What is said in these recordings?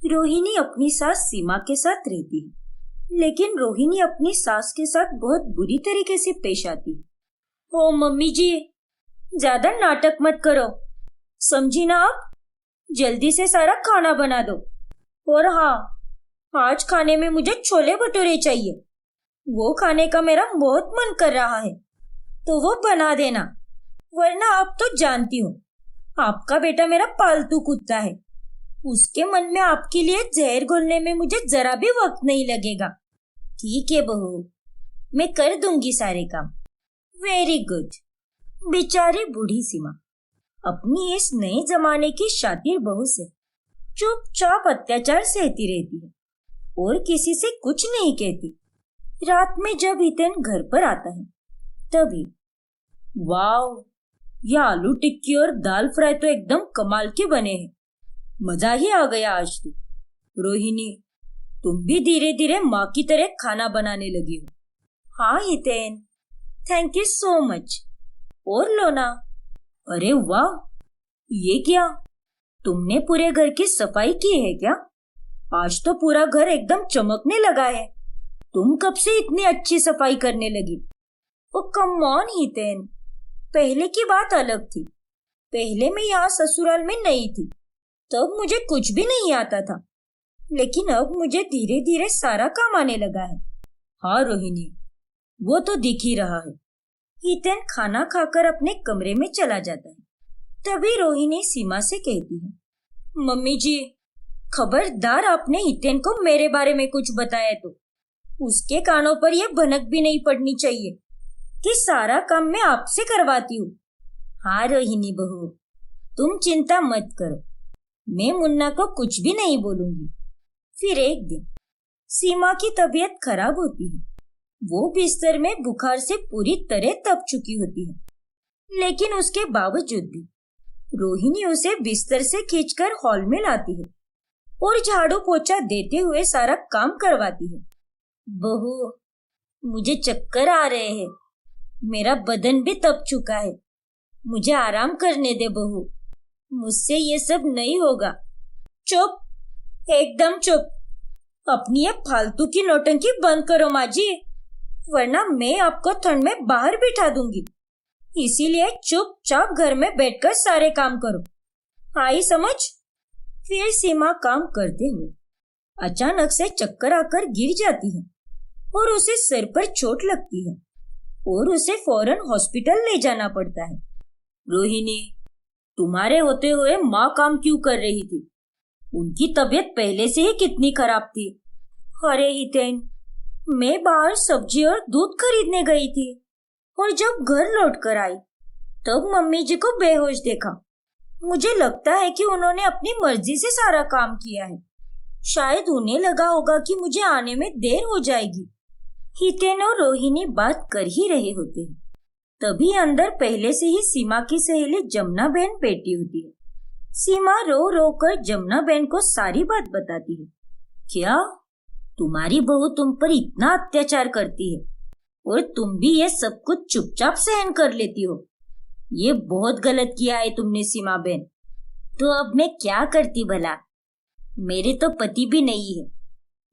रोहिणी अपनी सास सीमा के साथ रहती है, लेकिन रोहिणी अपनी सास के साथ बहुत बुरी तरीके से पेश आती है। ओ मम्मी जी, ज्यादा नाटक मत करो, समझी ना आप? जल्दी से सारा खाना बना दो। और हाँ, आज खाने में मुझे छोले भटूरे चाहिए। वो खाने का मेरा बहुत मन कर रहा है, तो वो बना देना, वरना आप तो जानती हो, आपका बेटा मेरा पालतू कुत्ता है। उसके मन में आपके लिए जहर घोलने में मुझे जरा भी वक्त नहीं लगेगा। ठीक है बहू, मैं कर दूंगी सारे काम। Very good. बेचारी बूढ़ी सीमा अपनी इस नए जमाने की शातिर बहू से चुपचाप अत्याचार सहती रहती है और किसी से कुछ नहीं कहती। रात में जब हितेन घर पर आता है तभी, वाव, ये आलू टिक्की और दाल फ्राई तो एकदम कमाल के बने हैं। मजा ही आ गया आज तो। रोहिणी, तुम भी धीरे धीरे माँ की तरह खाना बनाने लगी हो। हाँ Hiten, thank you so much. और लो ना। अरे वाह, ये क्या, तुमने पूरे घर की सफाई की है क्या? आज तो पूरा घर एकदम चमकने लगा है। तुम कब से इतनी अच्छी सफाई करने लगी? ओ कम ऑन हितेन, पहले की बात अलग थी। पहले मैं यहाँ ससुराल में नहीं थी, तब मुझे कुछ भी नहीं आता था, लेकिन अब मुझे धीरे धीरे सारा काम आने लगा है। हाँ रोहिणी, वो तो दिख ही रहा है। हितेन खाना खाकर अपने कमरे में चला जाता है। तभी रोहिणी सीमा से कहती है, मम्मी जी, खबरदार आपने हितेन को मेरे बारे में कुछ बताया तो उसके कानों पर यह भनक भी नहीं पड़नी चाहिए कि सारा काम मैं आपसे करवाती हूँ। हाँ रोहिणी बहू, तुम चिंता मत करो, मैं मुन्ना को कुछ भी नहीं बोलूंगी। फिर एक दिन सीमा की तबीयत खराब होती है। वो बिस्तर में बुखार से पूरी तरह तप चुकी होती है, लेकिन उसके बावजूद भी रोहिणी उसे बिस्तर से खींचकर हॉल में लाती है और झाड़ू पोछा देते हुए सारा काम करवाती है। बहू, मुझे चक्कर आ रहे हैं, मेरा बदन भी तप चुका है, मुझे आराम करने दे बहू, मुझसे ये सब नहीं होगा। चुप, एकदम चुप। अपनी ये फालतू की नौटंकी बंद करो माँ जी, वरना मैं आपको ठंड में बाहर बिठा दूंगी। इसीलिए चुपचाप घर में बैठकर सारे काम करो, आई समझ? फिर सीमा काम करते हुए अचानक से चक्कर आकर गिर जाती है और उसे सिर पर चोट लगती है और उसे फौरन हॉस्पिटल ले जाना पड़ता है। रोहिणी, तुम्हारे होते हुए माँ काम क्यों कर रही थी? उनकी तबीयत पहले से ही कितनी खराब थी। अरे हितेन, मैं बाहर सब्जी और दूध खरीदने गई थी और जब घर लौट कर आई तब मम्मी जी को बेहोश देखा। मुझे लगता है कि उन्होंने अपनी मर्जी से सारा काम किया है। शायद उन्हें लगा होगा कि मुझे आने में देर हो जाएगी। हितेन और रोहिणी बात कर ही रहे होते हैं, तभी अंदर पहले से ही सीमा की सहेली जमुना बहन बैठी होती है। सीमा रो रो कर जमुना बहन को सारी बात बताती है। क्या तुम्हारी बहू तुम पर इतना अत्याचार करती है और तुम भी ये सब कुछ चुपचाप सहन कर लेती हो? ये बहुत गलत किया है तुमने सीमा बहन। तो अब मैं क्या करती भला? मेरे तो पति भी नहीं है,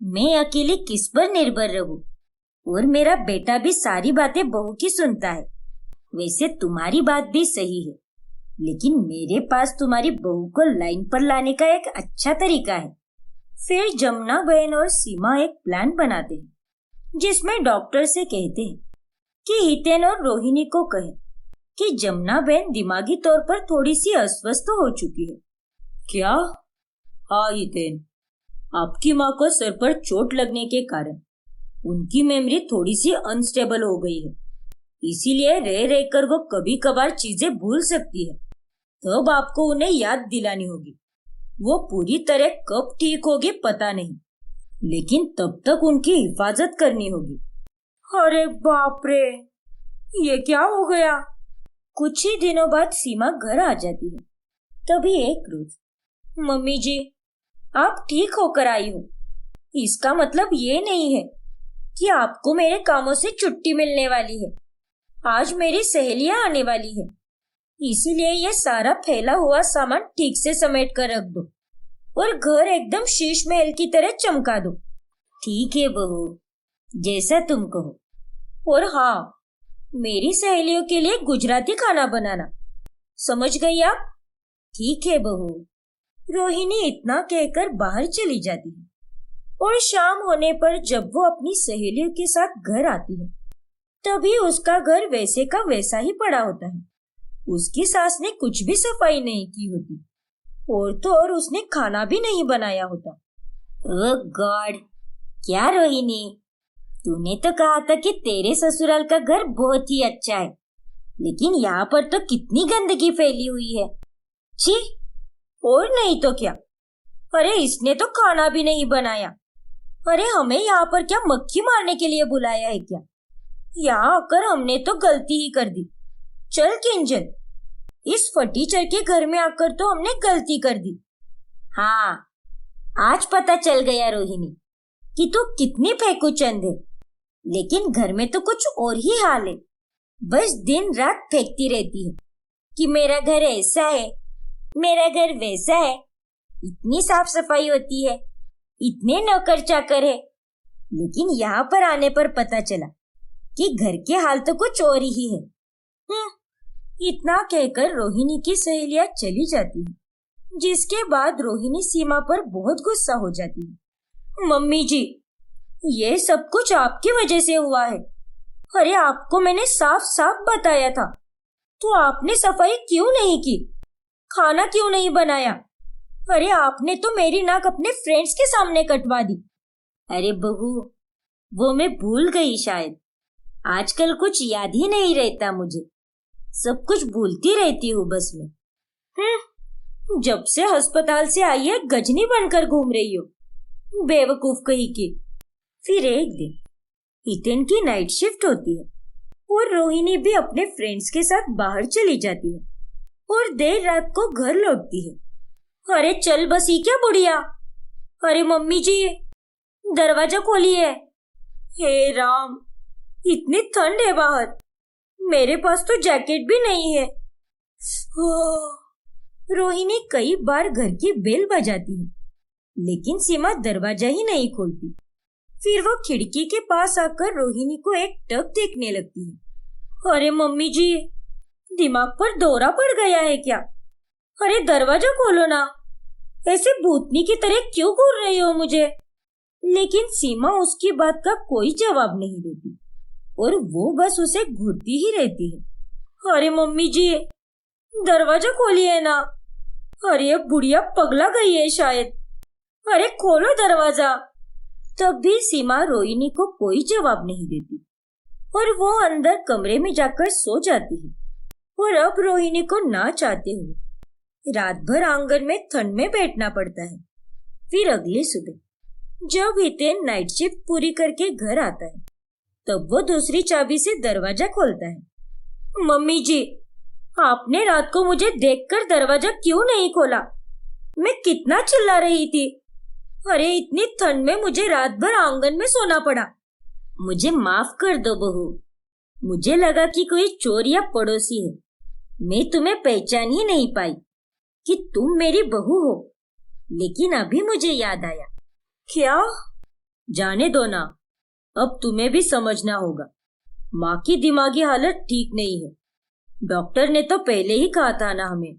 मैं अकेली किस पर निर्भर रहूं? और मेरा बेटा भी सारी बातें बहू की सुनता है। वैसे तुम्हारी बात भी सही है, लेकिन मेरे पास तुम्हारी बहू को लाइन पर लाने का एक अच्छा तरीका है। फिर जमुना बहन और सीमा एक प्लान बनाते हैं, जिसमें डॉक्टर से कहते हैं कि हितेन और रोहिणी को कहे कि जमुना बहन दिमागी तौर पर थोड़ी सी अस्वस्थ हो चुकी है। क्या? हाँ हितेन, आपकी माँ को सिर पर चोट लगने के कारण उनकी मेमोरी थोड़ी सी अनस्टेबल हो गई है, इसीलिए रह रहकर वो कभी कभार चीजें भूल सकती है। तब आपको उन्हें याद दिलानी होगी। वो पूरी तरह कब ठीक होगी पता नहीं, लेकिन तब तक उनकी हिफाजत करनी होगी। अरे बाप रे, ये क्या हो गया? कुछ ही दिनों बाद सीमा घर आ जाती है। तभी एक रोज, मम्मी जी, आप ठीक होकर आई हो, इसका मतलब ये नहीं है कि आपको मेरे कामों से छुट्टी मिलने वाली है। आज मेरी सहेलियां आने वाली है, इसीलिए ये सारा फैला हुआ सामान ठीक से समेट कर रख दो। और घर एकदम शीश महल की तरह चमका दो। ठीक है बहू, जैसा तुम कहो। और हाँ, मेरी सहेलियों के लिए गुजराती खाना बनाना, समझ गई आप? ठीक है बहू। रोहिणी इतना कहकर बाहर चली जाती है और शाम होने पर जब वो अपनी सहेलियों के साथ घर आती है तभी उसका घर वैसे का वैसा ही पड़ा होता है। उसकी सास ने कुछ भी सफाई नहीं की होती और तो और उसने खाना भी नहीं बनाया होता। ओह गॉड, क्या रोहिणी, तूने तो कहा था कि तेरे ससुराल का घर बहुत ही अच्छा है, लेकिन यहाँ पर तो कितनी गंदगी फैली हुई है। छी, और नहीं तो क्या। अरे इसने तो खाना भी नहीं बनाया। अरे हमें यहाँ पर क्या मक्खी मारने के लिए बुलाया है क्या? यहाँ आकर हमने तो गलती ही कर दी। चल किंजल, इस फटीचर के घर में आकर तो हमने गलती कर दी। हाँ, आज पता चल गया रोहिणी कि तू कितनी फेंकूचंद है, लेकिन घर में तो कुछ और ही हाल है। बस दिन रात फेंकती रहती है कि मेरा घर ऐसा है, मेरा घर वैसा है, इतनी साफ सफाई होती है, इतने नौकर चाकर है। लेकिन यहाँ पर आने पर पता चला कि घर के हाल तो कुछ और ही है। इतना कहकर रोहिणी की सहेलियां चली जाती है, जिसके बाद रोहिणी सीमा पर बहुत गुस्सा हो जाती है। मम्मी जी, ये सब कुछ आपकी वजह से हुआ है। अरे आपको मैंने साफ साफ बताया था, तो आपने सफाई क्यों नहीं की? खाना क्यों नहीं बनाया? अरे आपने तो मेरी नाक अपने फ्रेंड्स के सामने कटवा दी। अरे बहू, वो मैं भूल गई शायद। आजकल कुछ याद ही नहीं रहता मुझे, सब कुछ भूलती रहती हूँ बस मैं। जब से अस्पताल से आई है गजनी बनकर घूम रही हो, बेवकूफ कहीं की। फिर एक दिन हितेन की नाइट शिफ्ट होती है और रोहिणी भी अपने फ्रेंड्स के साथ बाहर चली जाती है और देर रात को घर लौटती है। अरे चल बसी क्या बुढ़िया? अरे मम्मी जी, दरवाजा खोलिए। हे राम, इतनी ठंड है बाहर, मेरे पास तो जैकेट भी नहीं है। रोहिणी कई बार घर की बेल बजाती है, लेकिन सीमा दरवाजा ही नहीं खोलती। फिर वो खिड़की के पास आकर रोहिणी को एक टक देखने लगती है। अरे मम्मी जी, दिमाग पर दौरा पड़ गया है क्या? अरे दरवाजा खोलो ना, ऐसे भूतनी की तरह क्यों घूर रही हो मुझे? लेकिन सीमा उसकी बात का कोई जवाब नहीं देती और वो बस उसे घूरती ही रहती है। अरे मम्मी जी, दरवाजा खोलिए ना। अरे बुढ़िया पगला गई है शायद। अरे खोलो दरवाजा। तब भी सीमा रोहिणी को कोई जवाब नहीं देती और वो अंदर कमरे में जाकर सो जाती है। और अब रोहिणी को ना चाहते हुए रात भर आंगन में ठंड में बैठना पड़ता है। फिर अगली सुबह जब हितेन नाइट शिफ्ट पूरी करके घर आता है तब वो दूसरी चाबी से दरवाजा खोलता है। मम्मी जी, आपने रात को मुझे देखकर दरवाजा क्यों नहीं खोला? मैं कितना चिल्ला रही थी। अरे इतनी ठंड में मुझे रात भर आंगन में सोना पड़ा। मुझे माफ कर दो बहू, मुझे लगा कि कोई चोर या पड़ोसी है। मैं तुम्हें पहचान ही नहीं पाई कि तुम मेरी बहू हो, लेकिन अभी मुझे याद आया। क्या? जाने दो ना, अब तुम्हें भी समझना होगा। माँ की दिमागी हालत ठीक नहीं है। डॉक्टर ने तो पहले ही कहा था ना हमें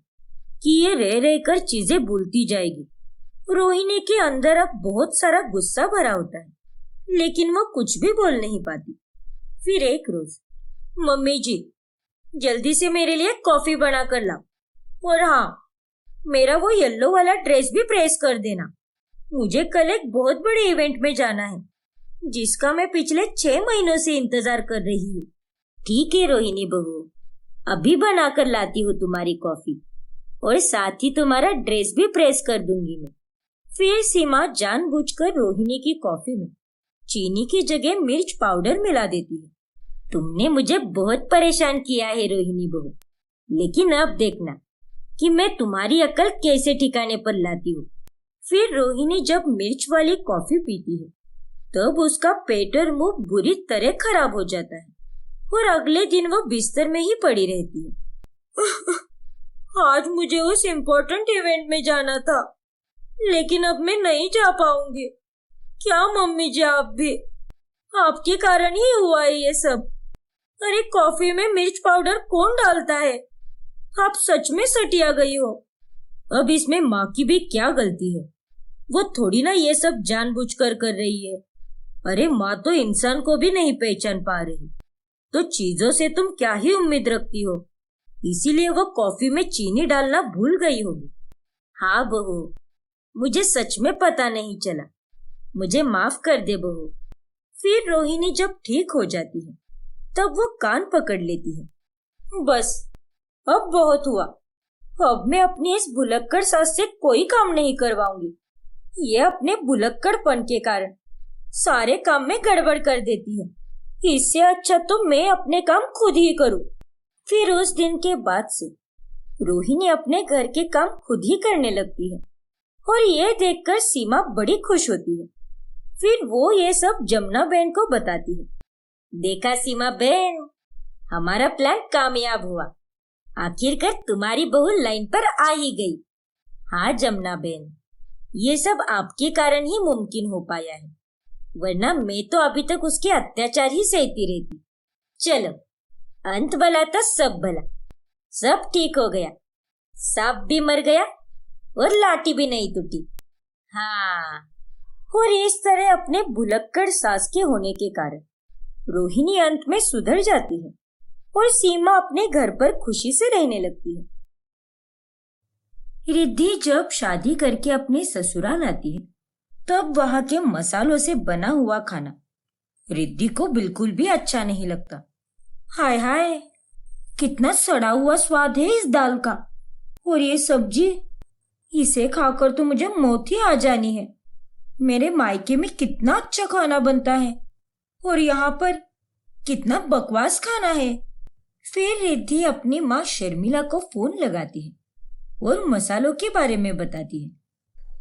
कि ये रह रहकर चीजें भूलती जाएगी। रोहिणी के अंदर अब बहुत सारा गुस्सा भरा होता है, लेकिन वो कुछ भी बोल नहीं पाती। फिर एक रोज, मम्मी जी जल्दी से मेरे लिए कॉफी बना कर लाओ और हाँ, मेरा वो येलो वाला ड्रेस भी प्रेस कर देना। मुझे कल एक बहुत बड़े इवेंट में जाना है, जिसका मैं पिछले 6 महीनों से इंतजार कर रही हूँ। ठीक है रोहिणी बहू, अभी बना कर लाती हूँ तुम्हारी कॉफी और साथ ही तुम्हारा ड्रेस भी प्रेस कर दूंगी मैं। फिर सीमा जानबूझकर रोहिणी की कॉफी में चीनी की जगह मिर्च पाउडर मिला देती है। तुमने मुझे बहुत परेशान किया है रोहिणी बहू, लेकिन अब देखना कि मैं तुम्हारी अकल कैसे ठिकाने पर लाती हूँ। फिर रोहिणी जब मिर्च वाली कॉफी पीती है तब उसका पेट और मुंह बुरी तरह खराब हो जाता है और अगले दिन वो बिस्तर में ही पड़ी रहती है। आज मुझे उस इम्पोर्टेंट इवेंट में जाना था, लेकिन अब मैं नहीं जा पाऊंगी। क्या मम्मी जी, आप भी आपके कारण ही हुआ है ये सब। अरे कॉफी में मिर्च पाउडर कौन डालता है? आप सच में सटिया गई हो। अब इसमें माँ की भी क्या गलती है? वो थोड़ी ना ये सब जानबूझकर कर रही है। अरे माँ तो इंसान को भी नहीं पहचान पा रही, तो चीजों से तुम क्या ही उम्मीद रखती हो? इसीलिए वो कॉफी में चीनी डालना भूल गई होगी। हाँ बहू, मुझे सच में पता नहीं चला, मुझे माफ कर दे बहू। फिर रोहिणी जब ठीक हो जाती है तब वो कान पकड़ लेती है। बस अब बहुत हुआ। अब मैं अपनी इस भुलक्कड़ सास से कोई काम नहीं करवाऊंगी। ये अपने भुलक्कड़पन के कारण सारे काम में गड़बड़ कर देती है। इससे अच्छा तो मैं अपने काम खुद ही करूं। फिर उस दिन के बाद से रोहिणी अपने घर के काम खुद ही करने लगती है और ये देखकर सीमा बड़ी खुश होती है। फिर वो ये सब जमुना बहन को बताती है। देखा सीमा बहन, हमारा प्लान कामयाब हुआ। आखिरकार तुम्हारी बहू लाइन पर आ ही गई। हाँ जमुना बहन, ये सब आपके कारण ही मुमकिन हो पाया है, वरना मैं तो अभी तक उसके अत्याचार ही सहती रहती। चलो, अंत भला तो सब भला, सब ठीक हो गया। सांप भी मर गया और लाठी भी नहीं टूटी। हाँ, और इस तरह अपने भुलक्कड़ सास के होने के कारण रोहिणी अंत में सुधर जाती है और सीमा अपने घर पर खुशी से रहने लगती है। रिद्धि जब शादी करके अपने ससुराल आती है तब वहां के मसालों से बना हुआ खाना रिद्धि को बिल्कुल भी अच्छा नहीं लगता। हाय हाय, कितना सड़ा हुआ स्वाद है इस दाल का, और ये सब्जी, इसे खाकर तो मुझे मौत ही आ जानी है। मेरे मायके में कितना अच्छा खाना बनता है और यहाँ पर कितना बकवास खाना है। फिर रिद्धि अपनी माँ शर्मिला को फोन लगाती है और मसालों के बारे में बताती है।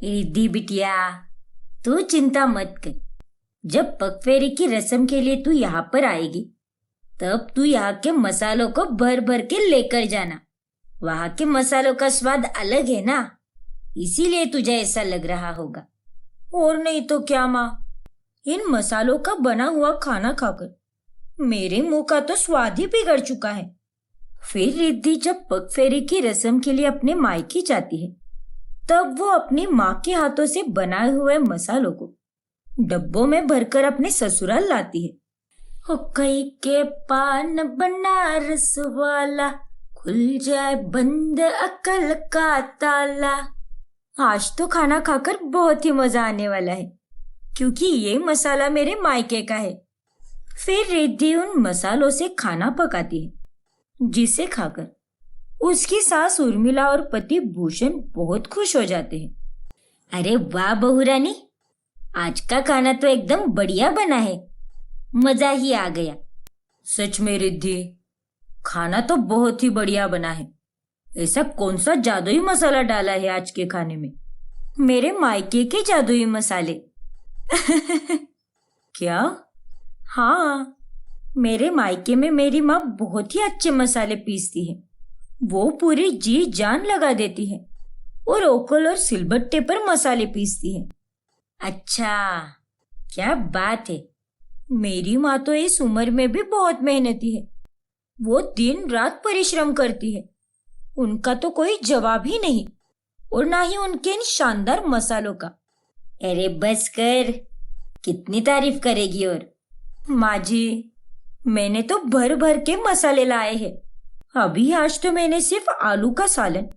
रिद्धि बिटिया, तू चिंता मत कर। जब पगफेरी की रस्म के लिए तू यहाँ पर आएगी तब तू यहाँ के मसालों को भर भर के लेकर जाना। वहाँ के मसालों का स्वाद अलग है ना, इसीलिए तुझे ऐसा लग रहा होगा। और नहीं तो क्या माँ, इन मसालों का बना हुआ खाना खाकर मेरे मुंह का तो स्वाद ही बिगड़ चुका है। फिर रिद्धि जब पगफेरी की रस्म के लिए अपने मायके जाती है तब वो अपनी माँ के हाथों से बनाए हुए मसालों को डब्बों में भरकर अपने ससुराल लाती है। हो कई के पान बनारस वाला, खुल जाए बंद अकल का ताला। आज तो खाना खाकर बहुत ही मजा आने वाला है, क्योंकि ये मसाला मेरे मायके का है। फिर रिद्धि उन मसालों से खाना पकाती है, जिसे खाकर उसकी सास उर्मिला और पति भूषण बहुत खुश हो जाते हैं। अरे वाह बहू रानी, आज का खाना तो एकदम बढ़िया बना है, मजा ही आ गया। सच में रिद्धि, खाना तो बहुत ही बढ़िया बना है। ऐसा कौन सा जादुई मसाला डाला है आज के खाने में? मेरे मायके के जादुई मसाले। क्या? हाँ, मेरे मायके में मेरी माँ बहुत ही अच्छे मसाले पीसती है। वो पूरी जी जान लगा देती है और ओखल और सिलबट्टे पर मसाले पीसती है। अच्छा, क्या बात है। मेरी माँ तो इस उम्र में भी बहुत मेहनती है। वो दिन रात परिश्रम करती है। उनका तो कोई जवाब ही नहीं, और ना ही उनके इन शानदार मसालों का। अरे बस कर, कितनी तारीफ करेगी। और माँ जी, मैंने तो भर भर के मसाले लाए हैं। अभी आज तो मैंने सिर्फ आलू का सालन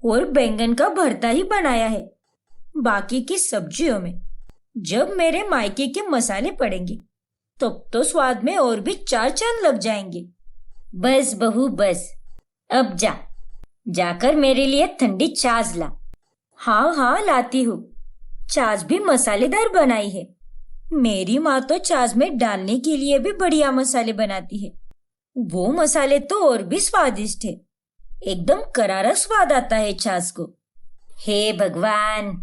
और बैंगन का भरता ही बनाया है। बाकी की सब्जियों में जब मेरे मायके के मसाले पड़ेंगे तब तो स्वाद में और भी 4 चांद लग जाएंगे। बस बहू बस, अब जाकर मेरे लिए ठंडी छाछ ला। हाँ हाँ, लाती हूँ। छाछ भी मसालेदार बनाई है। मेरी माँ तो छाछ में डालने के लिए भी बढ़िया मसाले बनाती है। वो मसाले तो और भी स्वादिष्ट है। एकदम करारा स्वाद आता है छाछ को। हे भगवान,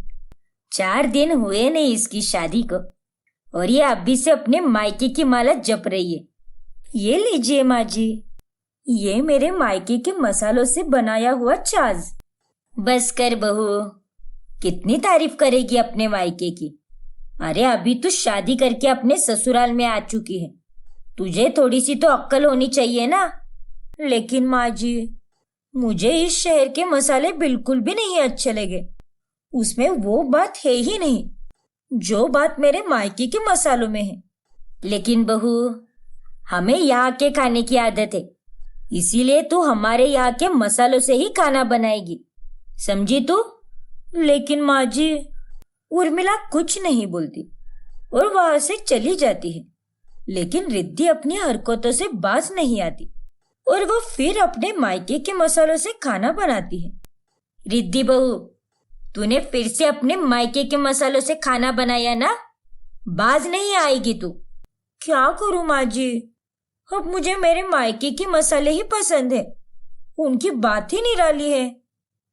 4 दिन हुए नहीं इसकी शादी को और ये अभी से अपने मायके की माला जप रही है। ये लीजिए माँ जी, ये मेरे मायके के मसालों से बनाया हुआ छाछ। बस कर बहू, कितनी तारीफ करेगी अपने मायके की। अरे अभी तू शादी करके अपने ससुराल में आ चुकी है, तुझे थोड़ी सी तो अक्ल होनी चाहिए ना। लेकिन माँ जी, मुझे इस शहर के मसाले बिल्कुल भी नहीं अच्छे लगे। उसमें वो बात है ही नहीं जो बात मेरे मायके के मसालों में है। लेकिन बहू, हमें यहाँ के खाने की आदत है, इसीलिए तू हमारे यहाँ के मसालों से ही खाना बनाएगी, समझी तू? लेकिन माँ जी, उर्मिला कुछ नहीं बोलती और वहां से चली जाती है। लेकिन रिद्धि अपनी हरकतों से बाज नहीं आती और वो फिर अपने मायके के मसालों से खाना बनाती है। रिद्धि बहू, तूने फिर से अपने मायके के मसालों से खाना बनाया ना, बाज नहीं आएगी तू। क्या करूं माँ जी, अब मुझे मेरे मायके के मसाले ही पसंद है, उनकी बात ही निराली है।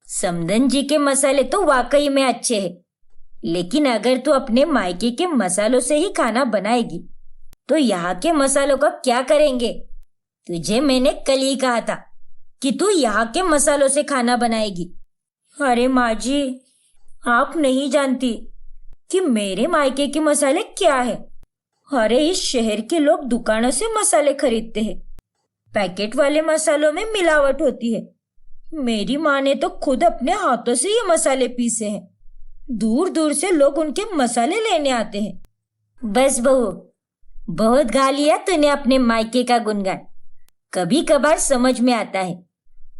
समधन जी के मसाले तो वाकई में अच्छे हैं, लेकिन अगर तू अपने मायके के मसालों से ही खाना बनाएगी तो यहाँ के मसालों का क्या करेंगे? तुझे मैंने कल ही कहा था कि तू यहाँ के मसालों से खाना बनाएगी। अरे माँ जी, आप नहीं जानती कि मेरे मायके के मसाले क्या है। अरे इस शहर के लोग दुकानों से मसाले खरीदते हैं, पैकेट वाले मसालों में मिलावट होती है। मेरी माँ ने तो खुद अपने हाथों से ये मसाले पीसे हैं। दूर दूर से लोग उनके मसाले लेने आते हैं। बस बहू, बहुत गा लिया तूने अपने मायके का गुणगान। कभी कभार समझ में आता है,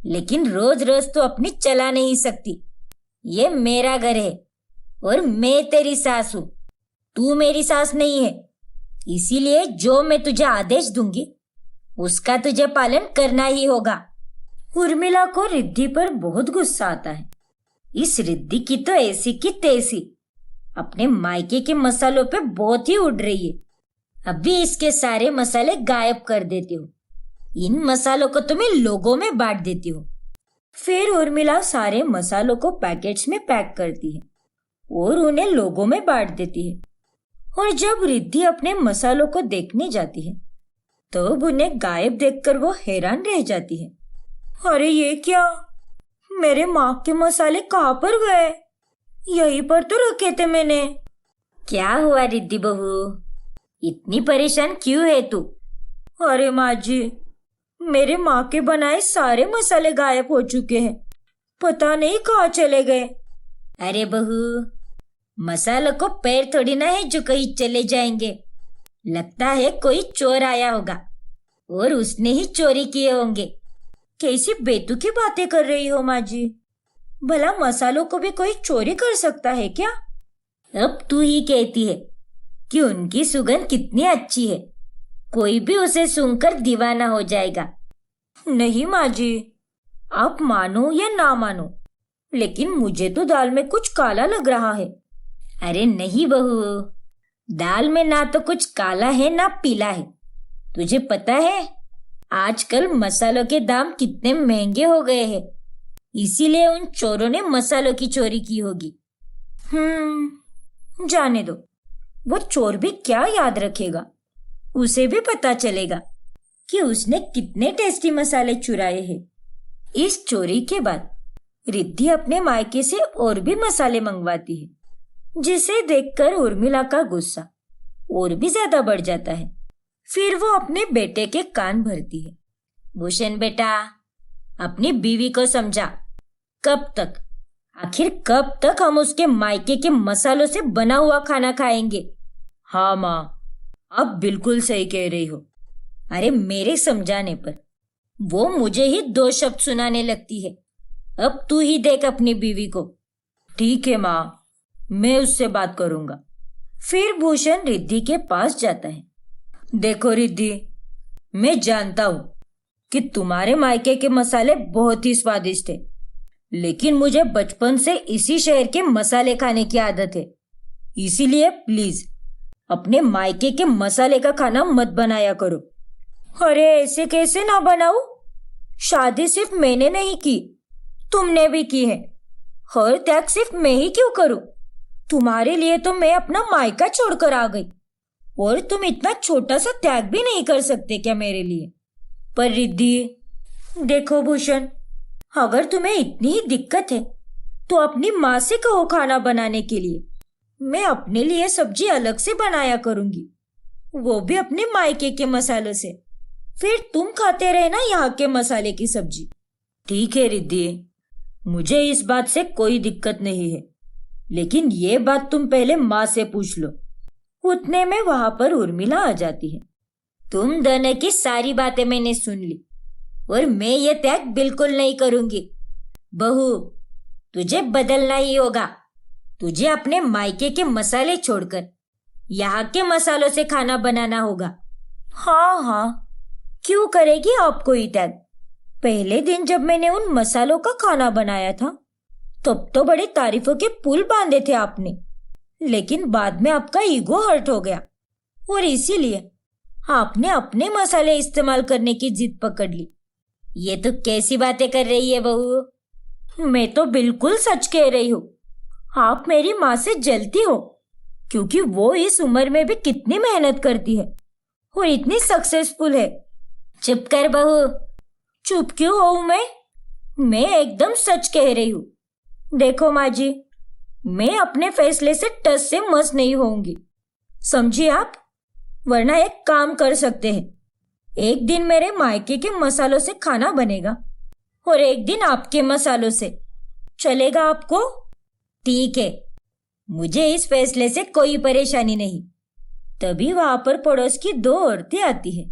लेकिन रोज रोज तो अपनी चला नहीं सकती। ये मेरा घर है और मैं तेरी सास हूँ, तू मेरी सास नहीं है। इसीलिए जो मैं तुझे आदेश दूंगी उसका तुझे पालन करना ही होगा। उर्मिला को रिद्धि पर बहुत गुस्सा आता है। इस रिद्धि की तो ऐसी की तैसी अपने मायके के मसालों पे बहुत ही उड़ रही है। अभी इसके सारे मसाले गायब कर देती हूँ, इन मसालों को तो मैं लोगों में बांट देती हूँ। फिर उर्मिला सारे मसालों को पैकेट्स में पैक करती है और उन्हें लोगों में बांट देती है। और जब रिद्धि अपने मसालों को देखने जाती है तब उन्हें गायब देखकर वो हैरान रह जाती है। अरे ये क्या, मेरे माँ के मसाले कहाँ पर गए? यहीं पर तो रखे थे मैंने। क्या हुआ रिद्धि बहू, इतनी परेशान क्यों है तू? अरे माँ जी, मेरे माँ के बनाए सारे मसाले गायब हो चुके हैं, पता नहीं कहाँ चले गए। अरे बहू, मसालों को पैर थोड़ी ना है जो कहीं चले जाएंगे। लगता है कोई चोर आया होगा और उसने ही चोरी किए होंगे। कैसी बेतुकी बातें कर रही हो माँ जी, भला मसालों को भी कोई चोरी कर सकता है क्या? अब तू ही कहती है कि उनकी सुगंध कितनी अच्छी है, कोई भी उसे सूंघकर दीवाना हो जाएगा। नहीं माँ जी, आप मानो या ना मानो, लेकिन मुझे तो दाल में कुछ काला लग रहा है। अरे नहीं बहू, दाल में ना तो कुछ काला है ना पीला है। तुझे पता है आजकल मसालों के दाम कितने महंगे हो गए हैं, इसीलिए उन चोरों ने मसालों की चोरी की होगी। जाने दो, वो चोर भी क्या याद रखेगा। उसे भी पता चलेगा कि उसने कितने टेस्टी मसाले चुराए हैं। इस चोरी के बाद रिद्धि अपने मायके से और भी मसाले मंगवाती है, जिसे देखकर उर्मिला का गुस्सा और भी ज्यादा बढ़ जाता है। फिर वो अपने बेटे के कान भरती है। भूषण बेटा, अपनी बीवी को समझा, कब तक, आखिर कब तक हम उसके मायके के मसालों से बना हुआ खाना खाएंगे? हाँ माँ, अब बिल्कुल सही कह रही हो। अरे मेरे समझाने पर वो मुझे ही दो शब्द सुनाने लगती है। अब तू ही देख अपनी बीवी को। ठीक है माँ, मैं उससे बात करूंगा। फिर भूषण रिद्धि के पास जाता है। देखो रिद्धि, मैं जानता हूं कि तुम्हारे मायके के मसाले बहुत ही स्वादिष्ट है, लेकिन मुझे बचपन से इसी शहर के मसाले खाने की आदत है। इसीलिए प्लीज अपने मायके के मसाले का खाना मत बनाया करो। अरे ऐसे कैसे ना बनाऊं? शादी सिर्फ मैंने नहीं की, तुमने भी की है। हर त्याग सिर्फ मैं ही क्यों करूं? तुम्हारे लिए तो मैं अपना मायका छोड़कर आ गई, और तुम इतना छोटा सा त्याग भी नहीं कर सकते क्या मेरे लिए? पर रिद्धि, देखो भूषण, अगर तुम्हें इतनी ही दिक्कत है तो अपनी माँ से कहो खाना बनाने के लिए। मैं अपने लिए सब्जी अलग से बनाया करूंगी, वो भी अपने मायके के मसालों से। फिर तुम खाते रहना यहाँ के मसाले की सब्जी। ठीक है रिद्धि, मुझे इस बात से कोई दिक्कत नहीं है, लेकिन ये बात तुम पहले माँ से पूछ लो। उतने में वहां पर उर्मिला आ जाती है। तुम दोनों की सारी बातें मैंने सुन ली और मैं ये त्याग बिल्कुल नहीं करूंगी। बहू, तुझे बदलना ही होगा। तुझे अपने मायके के मसाले छोड़कर यहाँ के मसालों से खाना बनाना होगा। हाँ हाँ, क्यों करेगी आपको ये त्याग? पहले दिन जब मैंने उन मसालों का खाना बनाया था तब तो बड़े तारीफों के पुल बांधे थे आपने, लेकिन बाद में आपका ईगो हर्ट हो गया और इसीलिए आपने अपने मसाले इस्तेमाल करने की जिद पकड़ ली। ये तो कैसी बातें कर रही है बहू? मैं तो बिल्कुल सच कह रही हूँ। आप मेरी माँ से जलती हो क्योंकि वो इस उम्र में भी कितनी मेहनत करती है और इतनी सक्सेसफुल है। चुप कर बहू। चुप क्यों हूँ मैं एकदम सच कह रही हूँ। देखो माँ जी, मैं अपने फैसले से टस से मस नहीं होऊंगी, समझिए आप? वरना एक काम कर सकते हैं, एक दिन मेरे मायके के मसालों से खाना बनेगा और एक दिन आपके मसालों से। चलेगा आपको? ठीक है, मुझे इस फैसले से कोई परेशानी नहीं। तभी वहां पर पड़ोस की दो औरतें आती हैं।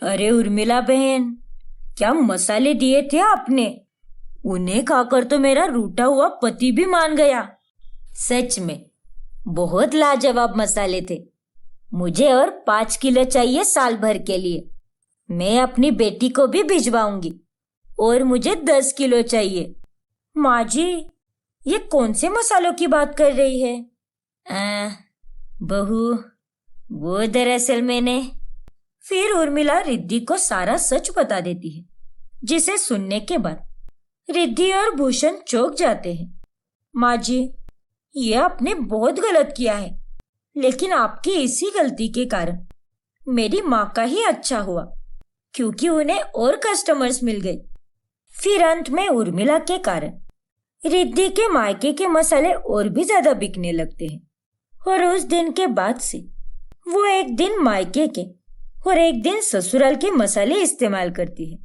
अरे उर्मिला बहन, क्या मसाले दिए थे आपने? उन्हें खाकर तो मेरा रूठा हुआ पति भी मान गया। सच में बहुत लाजवाब मसाले थे। मुझे और 5 किलो चाहिए साल भर के लिए। मैं अपनी बेटी को भी भिजवाऊंगी और मुझे 10 किलो चाहिए। माँ जी, ये कौन से मसालों की बात कर रही है? बहू, वो दरअसल मैंने। फिर उर्मिला रिद्धि को सारा सच बता देती है, जिसे सुनने के बाद रिद्धि और भूषण चौंक जाते हैं। माँ जी, ये आपने बहुत गलत किया है, लेकिन आपकी इसी गलती के कारण मेरी माँ का ही अच्छा हुआ, क्योंकि उन्हें और कस्टमर्स मिल गए। फिर अंत में उर्मिला के कारण रिद्धि के मायके के मसाले और भी ज्यादा बिकने लगते हैं और उस दिन के बाद से वो एक दिन मायके के और एक दिन ससुराल के मसाले इस्तेमाल करती है।